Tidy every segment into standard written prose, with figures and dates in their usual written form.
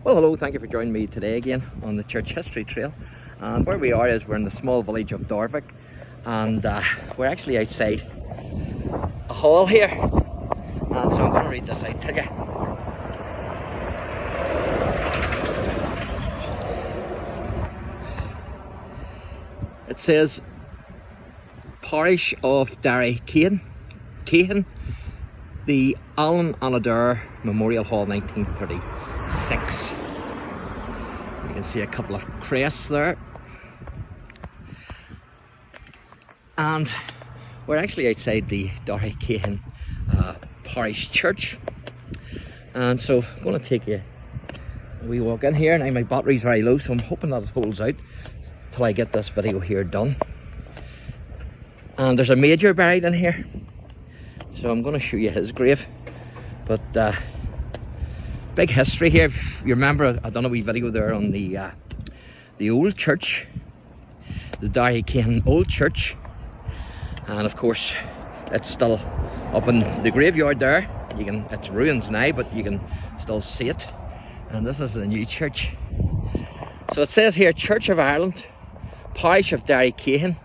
Well, hello, thank you for joining me today again on the Church History Trail. And where we are is we're in the small village of DERRYKEIGHAN, and we're actually outside a hall here. And so I'm going to read this out to you. It says, Parish of DERRYKEIGHAN, the Alan Adair Memorial Hall 1936. You can see a couple of crests there. And we're actually outside the DERRYKEIGHAN Parish Church. And so I'm going to take you a wee walk in here. Now my battery's very low, so I'm hoping that it holds out till I get this video here done. And there's a major buried in here, so I'm going to show you his grave. But big history here. If you remember, I done a wee video there on the old church, the DERRYKEIGHAN Old Church, and of course it's still up in the graveyard there. It's ruins now, but you can still see it. And this is the new church. So it says here, Church of Ireland, Parish of DERRYKEIGHAN,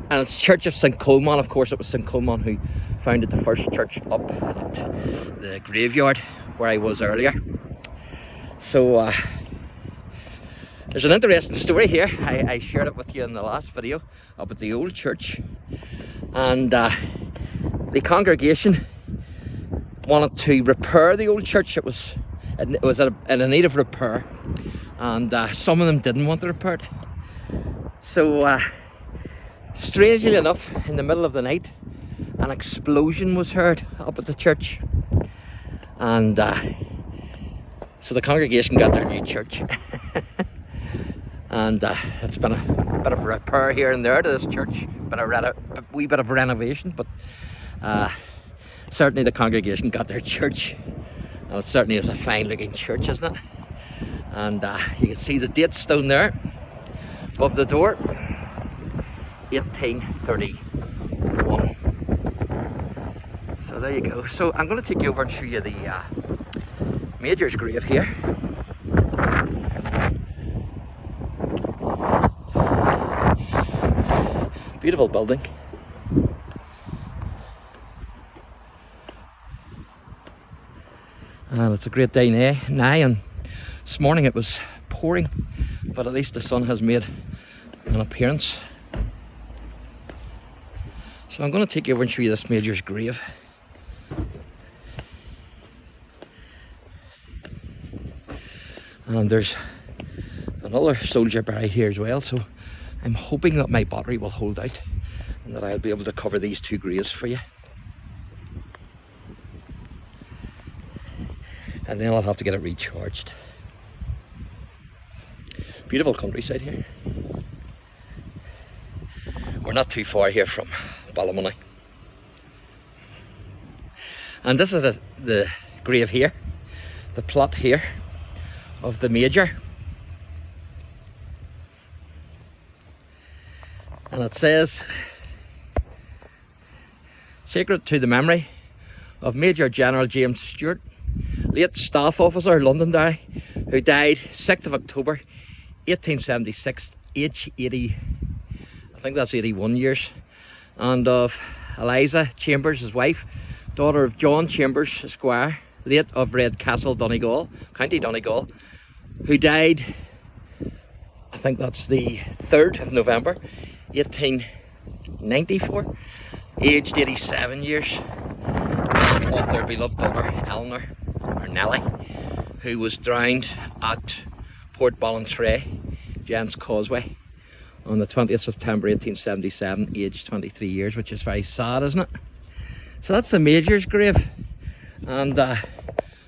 and it's Church of St Colman. Of course, it was St Colman who founded the first church up at the graveyard where I was earlier. So there's an interesting story here. I shared it with you in the last video up at the old church, and the congregation wanted to repair the old church. It was in a need of repair, and some of them didn't want to repair it. So strangely enough, in the middle of the night, an explosion was heard up at the church, and so the congregation got their new church. And it's been a bit of a repair here and there to this church, a wee bit of renovation, but certainly the congregation got their church, and it certainly is a fine looking church, isn't it? And you can see the date stone there above the door, 1831. So there you go. So I'm going to take you over and show you the Major's grave here. Beautiful building. And it's a great day now, and this morning it was pouring, but at least the sun has made an appearance. So I'm going to take you over and show you this Major's grave. And there's another soldier buried here as well, so I'm hoping that my battery will hold out and that I'll be able to cover these two graves for you. And then I'll have to get it recharged. Beautiful countryside here. We're not too far here from Ballymoney. And this is the grave here, the plot here of the Major. And it says, sacred to the memory of Major General James Stewart, late staff officer, Londonderry, who died 6th of October 1876, age 80, I think that's 81 years, and of Eliza Chambers, his wife, daughter of John Chambers, Esquire, late of Redcastle, Donegal, County Donegal, who died, I think that's the 3rd of November 1894, aged 87 years, and of their beloved daughter Eleanor, or Nellie, who was drowned at Port Ballantrae, Gents Causeway, on the 20th September 1877, aged 23 years, which is very sad, isn't it? So that's the Major's grave. And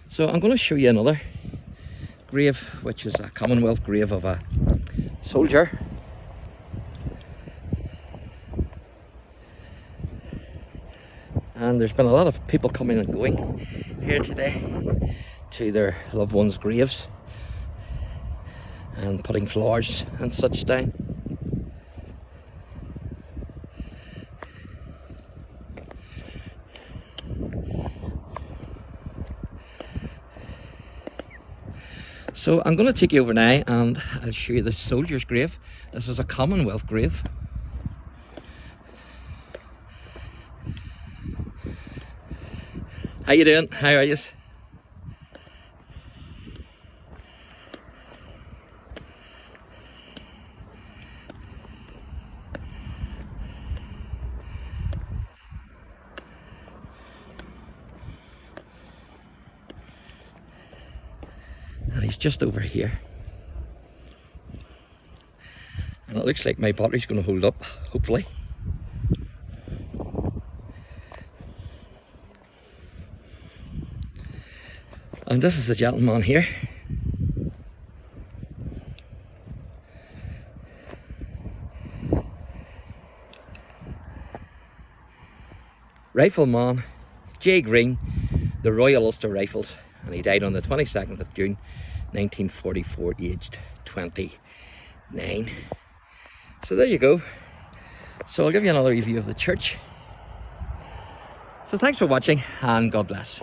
so I'm going to show you another grave, which is a Commonwealth grave of a soldier. And there's been a lot of people coming and going here today to their loved ones' graves and putting flowers and such down. So I'm going to take you over now and I'll show you the soldier's grave. This is a Commonwealth grave. How you doing? How are you? And he's just over here. And it looks like my battery's going to hold up, hopefully. And this is the gentleman here. Rifleman J. Green, the Royal Ulster Rifles, and he died on the 22nd of June 1944, aged 29. So there you go. So I'll give you another review of the church. So thanks for watching and God bless.